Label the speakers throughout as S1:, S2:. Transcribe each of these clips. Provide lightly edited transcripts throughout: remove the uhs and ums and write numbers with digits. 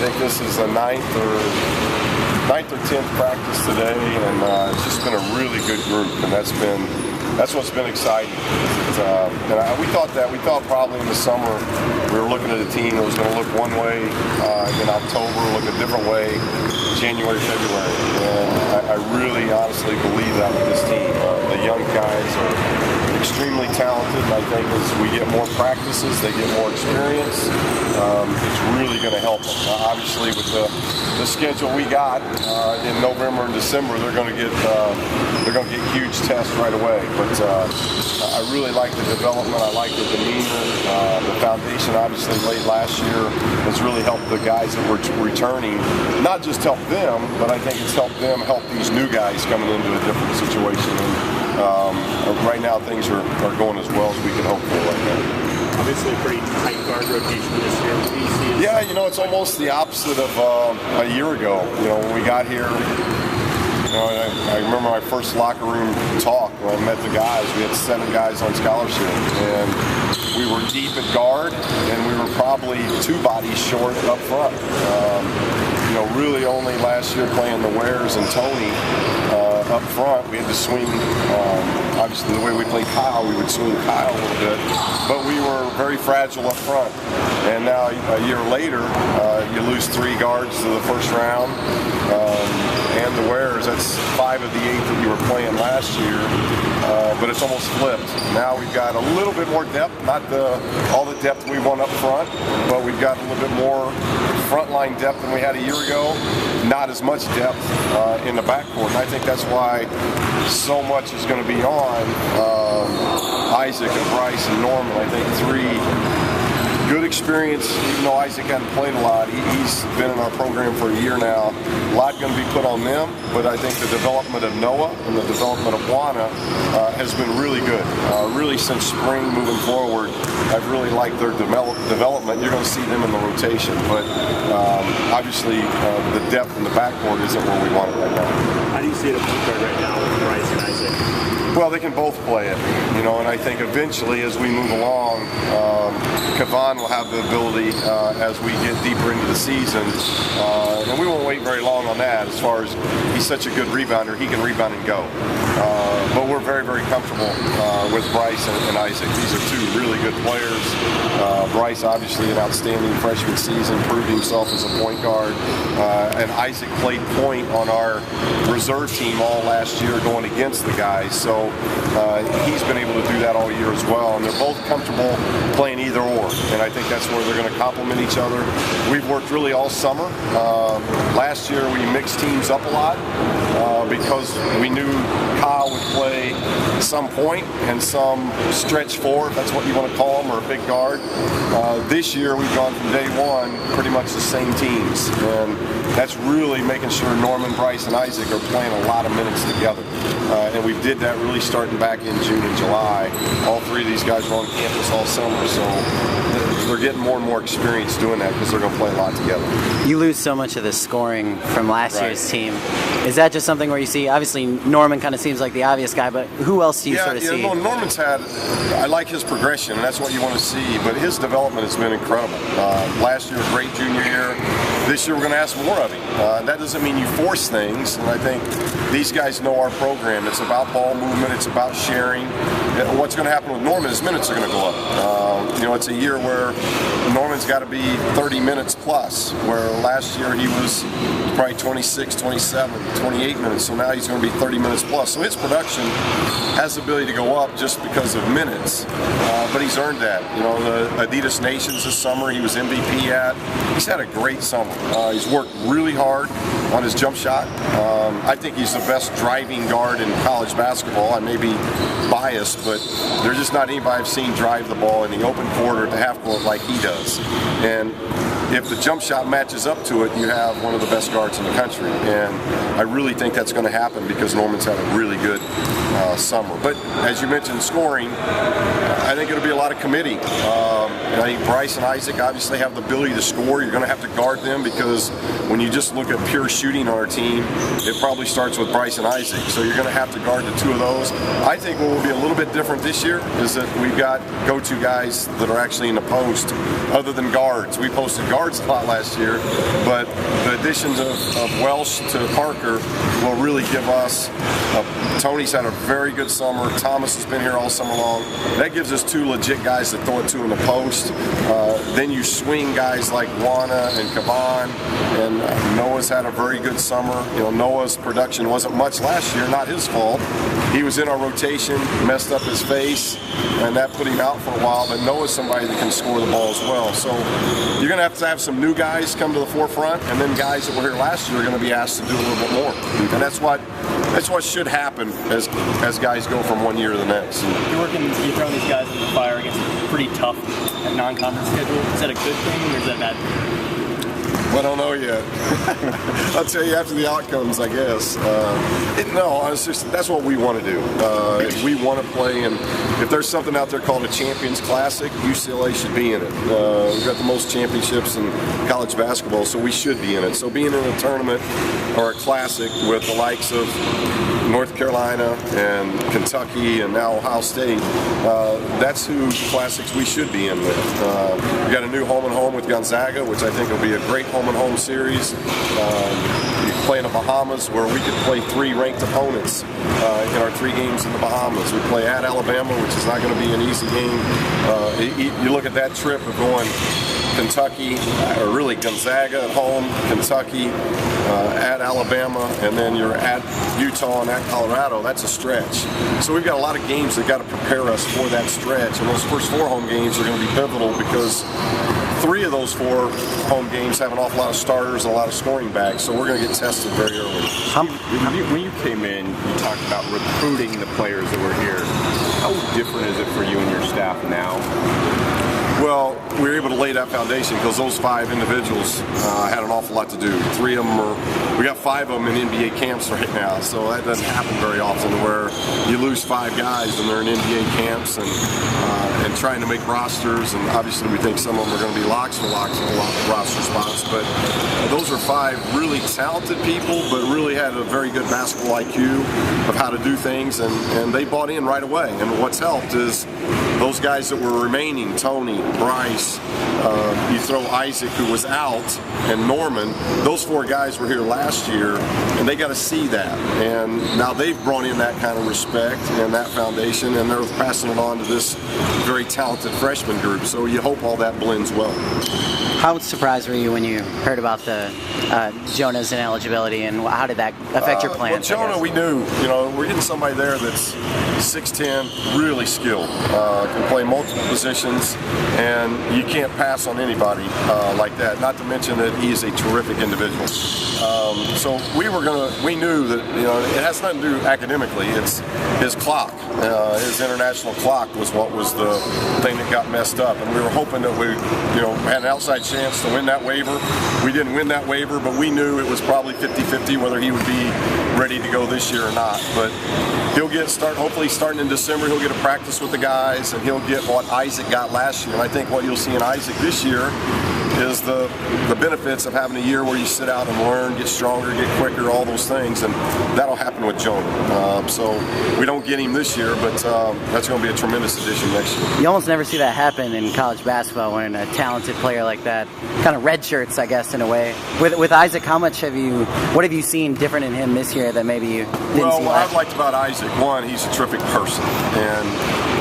S1: think this is the ninth or 10th practice today, and it's just been a really good group, and that's what's been exciting. We thought probably in the summer we were looking at a team that was going to look one way in October, look a different way January, February, and I really honestly believe that with this team. The young guys are extremely talented, and I think as we get more practices, they get more experience, it's really going to help them. Obviously, with the schedule we got in November and December, they're going to get huge tests right away. But I really like the development. I like the demeanor. The foundation, obviously, late last year has really helped the guys that were returning. Not just help them, but I think it's helped them help these new guys coming into a different situation. And right now, things are going as well as we can hope for right now.
S2: Obviously, a pretty tight guard rotation this year. What do you see?
S1: Yeah, it's almost the opposite of a year ago. When we got here, I remember my first locker room talk when I met the guys. We had 7 guys on scholarship, and we were deep at guard, and we were probably 2 bodies short up front. Really only last year playing the Wares and Tony up front, we had to swing. Obviously, the way we played Kyle, we would swing Kyle a little bit, but we were very fragile up front. And now, a year later, you lose 3 guards to the first round, and the Wares. That's 5 of the 8 that you were playing last year, but it's almost flipped. Now we've got a little bit more depth, not all the depth we want up front, but we've got a little bit more frontline depth than we had a year ago. Not as much depth in the backcourt, and I think that's why so much is going to be on Isaac and Bryce and Norman. I think 3 good experience, even though Isaac hadn't played a lot. He's been in our program for a year now. A lot going to be put on them, but I think the development of Noah and the development of Juana has been really good. Really since spring moving forward, I've really liked their development. You're going to see them in the rotation, but obviously the depth in the backcourt isn't where we want it right now.
S2: How do you see the point guard right now with Bryce and Isaac?
S1: Well, they can both play it, and I think eventually as we move along, Kavan will have the ability as we get deeper into the season, and we won't wait very long on that. As far as he's such a good rebounder, he can rebound and go. But we're very, very comfortable with Bryce and Isaac. These are 2 really good players. Bryce, obviously, an outstanding freshman season, proved himself as a point guard, and Isaac played point on our reserve team all last year going against the guys. So he's been able to do that all year as well, and they're both comfortable playing either or, and I think that's where they're going to complement each other. We've worked really all summer. Last year we mixed teams up a lot because we knew Kyle would play some point and some stretch 4, if that's what you want to call him, or a big guard. This year we've gone from day one pretty much the same teams, and that's really making sure Norman, Bryce, and Isaac are playing a lot of minutes together. And we did that really starting back in June and July. All 3 of these guys were on campus all summer, so they're getting more and more experience doing that because they're going to play a lot together.
S3: You lose so much of the scoring from last year's team. Is that just something where you see, obviously Norman kind of seems like the obvious guy, but who else do you sort of see?
S1: Yeah, Norman's I like his progression, and that's what you want to see, but his development has been incredible. Last year, a great junior year. This year, we're going to ask more of him. That doesn't mean you force things, and I think these guys know our program. It's about ball movement. It's about sharing. What's going to happen with Norman, his minutes are going to go up. It's a year where Norman's got to be 30 minutes plus, where last year he was probably 26, 27, 28 minutes, so now he's going to be 30 minutes plus. So his production has the ability to go up just because of minutes, but he's earned that. The Adidas Nations this summer, he was MVP at. He's had a great summer. He's worked really hard on his jump shot. I think he's the best driving guard in college basketball. I may be biased, but there's just not anybody I've seen drive the ball in the open court or at the half court like he does. And if the jump shot matches up to it, you have one of the best guards in the country. And I really think that's going to happen because Norman's had a really good summer. But as you mentioned, scoring, I think it'll be a lot of committee. I think Bryce and Isaac obviously have the ability to score. You're going to have to guard them because when you just look at pure shooting on our team, it probably starts with Bryce and Isaac. So you're going to have to guard the two of those. I think what will be a little bit different this year is that we've got go-to guys that are actually in the post other than guards. We posted guards a lot last year, but the additions of Welsh to Parker will really give us Tony's had a very good summer. Thomas has been here all summer long. That gives us two legit guys to throw it to in the post. Then you swing guys like Wana and Kaban, and Noah's had a very good summer. You know, Noah's production wasn't much last year, not his fault. He was in our rotation, messed up his face, and that put him out for a while, but Noah's somebody that can score the ball as well. So you're going to have some new guys come to the forefront, and then guys that were here last year are going to be asked to do a little bit more. And that's what should happen as guys go from one year to the next.
S4: You're throwing these guys in the fire against a pretty tough non-conference schedule. Is that a good thing or is that a bad thing?
S1: Well, I don't know yet. I'll tell you after the outcomes, I guess. No, it's just, that's what we want to do. We want to play, and if there's something out there called a Champions Classic, UCLA should be in it. We've got the most championships in college basketball, so we should be in it. So being in a tournament or a classic with the likes of North Carolina and Kentucky and now Ohio State, that's who classics we should be in with. We got a new home and home with Gonzaga, which I think will be a great home and home series. You play in the Bahamas, where we could play 3 ranked opponents in our 3 games in the Bahamas. We play at Alabama, which is not going to be an easy game. You look at that trip of going Kentucky, or really Gonzaga at home, Kentucky, at Alabama, and then you're at Utah and at Colorado. That's a stretch. So we've got a lot of games that got to prepare us for that stretch, and those first 4 home games are going to be pivotal because 3 of those 4 home games have an awful lot of starters and a lot of scoring backs, so we're going to get tested very early.
S5: When you came in, you talked about recruiting the players that were here. How different is it for you and your staff now?
S1: Well, we were able to lay that foundation because those 5 individuals had an awful lot to do. 3 of them we got 5 of them in NBA camps right now, so that doesn't happen very often where you lose 5 guys and they're in NBA camps and trying to make rosters, and obviously we think some of them are going to be locks for roster spots, but those are 5 really talented people, but really had a very good basketball IQ of how to do things, and they bought in right away. And what's helped is those guys that were remaining, Tony, Bryce, you throw Isaac, who was out, and Norman, those 4 guys were here last year, and they got to see that. And now they've brought in that kind of respect and that foundation, and they're passing it on to this very talented freshman group. So you hope all that blends well.
S3: How surprised were you when you heard about the Jonah's ineligibility, and how did that affect your plans?
S1: Well, Jonah, we knew, we're getting somebody there that's 6'10", really skilled, can play multiple positions, and you can't pass on anybody like that, not to mention that he is a terrific individual. So we knew that, it has nothing to do academically, it's his clock. His international clock was what was the thing that got messed up, and we were hoping that we, had an outside chance to win that waiver. We didn't win that waiver, but we knew it was probably 50-50 whether he would be ready to go this year or not. But he'll hopefully starting in December, he'll get a practice with the guys, and he'll get what Isaac got last year. And I think what you'll see in Isaac this year is the benefits of having a year where you sit out and learn, get stronger, get quicker, all those things, and that'll happen with Jonah. So we don't get him this year, but that's going to be a tremendous addition next year.
S3: You almost never see that happen in college basketball when a talented player like that kind of red shirts, I guess, in a way. With Isaac, what have you seen different in him this year that maybe you didn't see last year?
S1: What I've liked about Isaac, one, he's a terrific person, and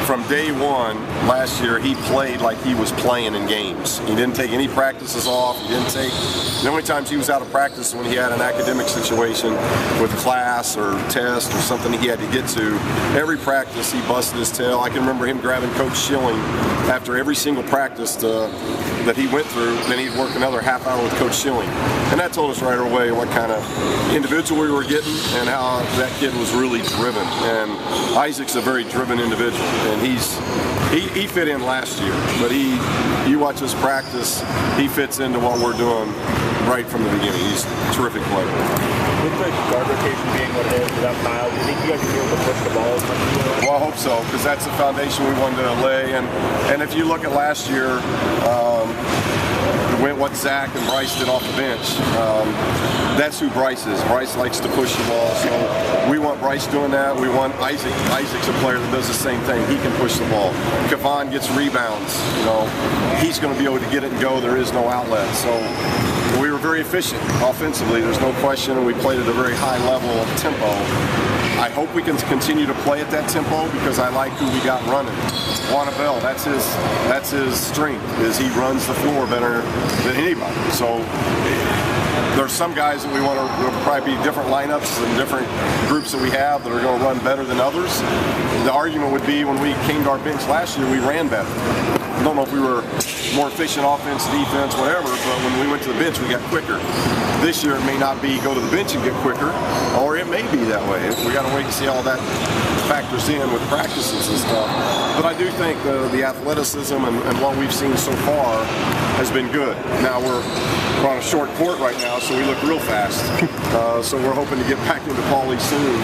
S1: from day one last year, he played like he was playing in games. He didn't take any practices off. The only times he was out of practice when he had an academic situation with class or test or something he had to get to. Every practice he busted his tail. I can remember him grabbing Coach Schilling after every single practice that he went through. Then he'd work another half hour with Coach Schilling. And that told us right away what kind of individual we were getting and how that kid was really driven. And Isaac's a very driven individual, and he fit in last year, but you watch his practice, he fits into what we're doing right from the beginning. He's a terrific player.
S2: With the guard rotation being what it is without Kyle, do you think you guys will be able to push the ball as much as you want?
S1: Well, I hope so, because that's the foundation we wanted to lay. And if you look at last year, what Zach and Bryce did off the bench. That's who Bryce is. Bryce likes to push the ball, so we want Bryce doing that. We want Isaac. Isaac's a player that does the same thing. He can push the ball. Kevon gets rebounds. You know, he's going to be able to get it and go. There is no outlet. So we were very efficient offensively. There's no question, and we played at a very high level of tempo. I hope we can continue to play at that tempo because I like who we got running. Bell, that's his strength, is he runs the floor better than anybody. So there's some guys that we want to probably be different lineups and different groups that we have that are going to run better than others. The argument would be when we came to our bench last year, we ran better. I don't know if we were more efficient offense, defense, whatever, but when we went to the bench, we got quicker. This year, it may not be go to the bench and get quicker, or it may be that way. We got to wait and see how that factors in with practices and stuff. But I do think the athleticism and what we've seen so far has been good. Now we're on a short court right now, so we look real fast. So we're hoping to get back into Pauley soon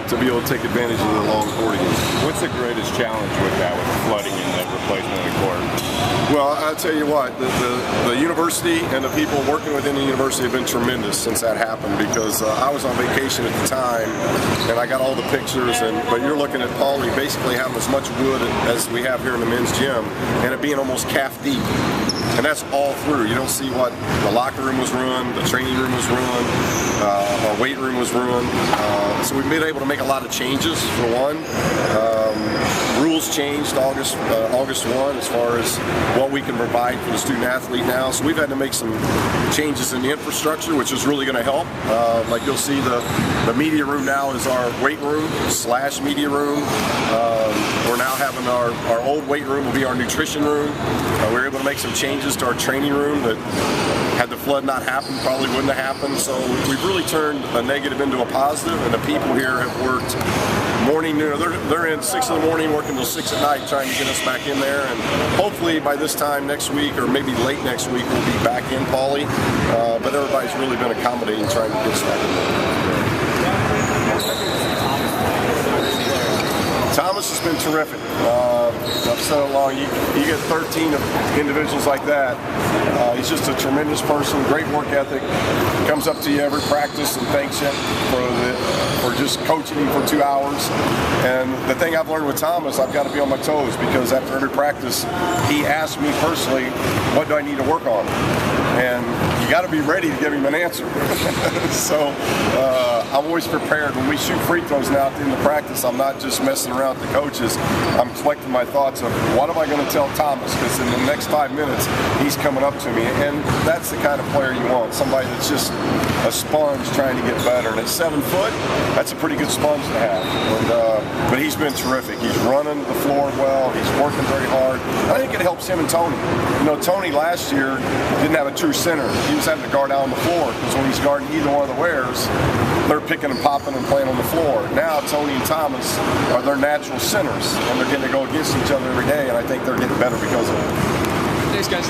S1: to be able to take advantage of the long court again.
S5: What's the greatest challenge with that, with flooding and the replacement of the court?
S1: Well, I'll tell you what, the university and the people working within the university have been tremendous since that happened, because I was on vacation at the time and I got all the pictures, but you're looking at Pauley basically having as much wood as we have here in the men's gym and it being almost calf deep. And that's all through. You don't see what the locker room was ruined, the training room was ruined, our weight room was ruined. So we've been able to make a lot of changes, for one. Rules changed August 1 as far as what we can provide for the student athlete now. So we've had to make some changes in the infrastructure, which is really going to help. Like you'll see, the media room now is our weight room / media room. We're now having our old weight room will be our nutrition room. We were able to make some changes to our training room that, had the flood not happened, probably wouldn't have happened. So we've really turned a negative into a positive, and the people here have worked morning, noon. They're in 6 in the morning, working till 6 at night, trying to get us back in there. And hopefully by this time next week, or maybe late next week, we'll be back in Pauley. But everybody's really been accommodating, trying to get us back in there. Thomas has been terrific. I've said it long. You get 13 individuals like that. He's just a tremendous person, great work ethic. Comes up to you every practice and thanks you for just coaching him for 2 hours. And the thing I've learned with Thomas, I've got to be on my toes, because after every practice, he asks me personally, what do I need to work on? And you got to be ready to give him an answer. So I'm always prepared. When we shoot free throws now at the end of practice, I'm not just messing around with the coaches. I'm collecting my thoughts of what am I going to tell Thomas, because in the next 5 minutes, he's coming up to me. And that's the kind of player you want, somebody that's just a sponge trying to get better. And at 7 foot, that's a pretty good sponge to have. But he's been terrific. He's running the floor well. He's working very hard. I think it helps him and Tony. You know, Tony last year didn't have a true center. He was having to guard out on the floor, because when he's guarding either one of the Wares, they're picking and popping and playing on the floor. Now Tony and Thomas are their natural centers, and they're getting to go against each other every day, and I think they're getting better because of it.
S6: Thanks, guys.